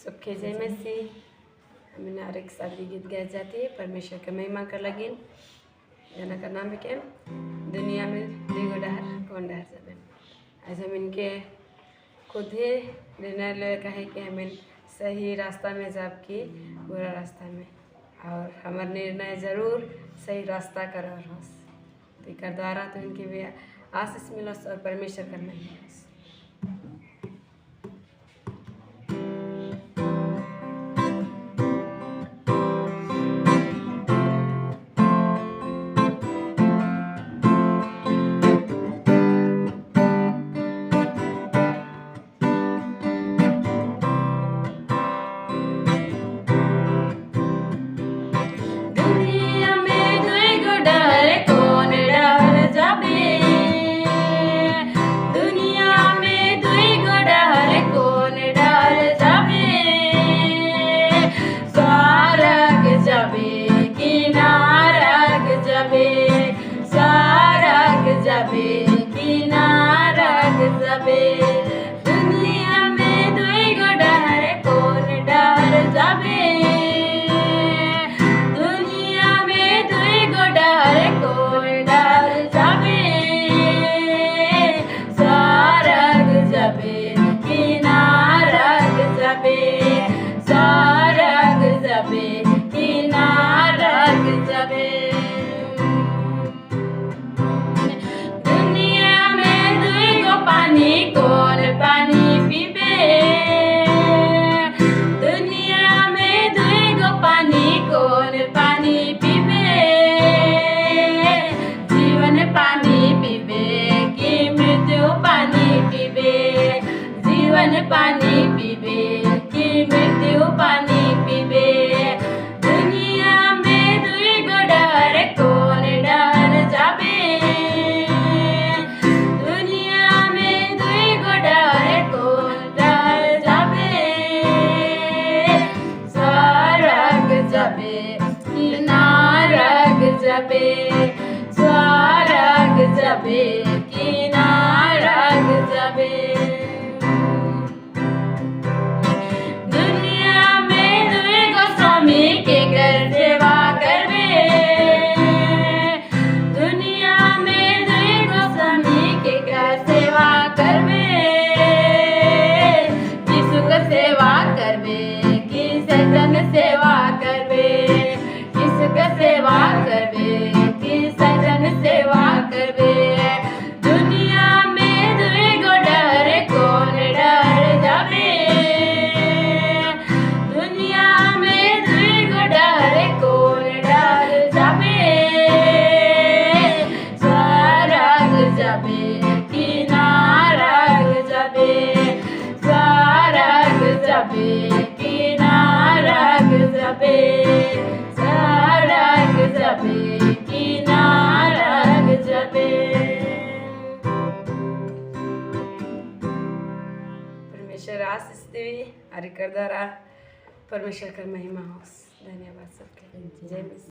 सबके जय मसीह। हमने हर एक शादी गीत गाए जाते हैं परमेश्वर के महिमा कर लगिन। गाना का नाम है क्या? दुनिया में दुगो डहर कौन डहर जाबे। आज हम इनके खुद ही निर्णय ले कहे कि हमें सही रास्ता में जाब की बुरा रास्ता में, और हमारा निर्णय जरूर सही रास्ता कर तो कर द्वारा तो इनके भी आशीष मिलस और परमेश्वर का महिमा होस। दुनिया में दुगो डहर कौन डहर जाबे। दुनिया में दुगो डहर कौन डहर जाबे। स्वर्ग जाबे कि नरक जाबे। स्वर्ग जाबे कि नरक जाबे। पानी कौन पानी पीबे। दुनिया में दुगो पानी कौन पानी पीबे। जीवन पानी पीबे कि मृत्यु पानी पीबे। जीवन पानी पीबे कि मृत्यु पानी पीबे। दुनिया में दुगो डहर कौन डहर जाबे। जाबे स्वर्ग जाबे कि नरक जाबे। दुनिया में दुगो स्वामी के कर सेवा करबे। दुनिया में दुगो स्वामी के कर सेवा करबे। यीशु का सेवा करबे कि सैतान सेवा करबे। यीशु का सेवा करबे कि सैतान सेवा करबे। दुनिया में दुगो डहर कौन डहर जाबे। दुनिया में दुगो डहर कौन डहर जाबे। स्वर्ग जाबे कि नरक जाबे। स्वर्ग जाबे कि नरक जाबे। जाबे कि नरक जाबे। परमेश्वर आशीष देवी हरि कर द्वारा परमेश्वर का महिमा हो। धन्यवाद सबके। जय मसीह।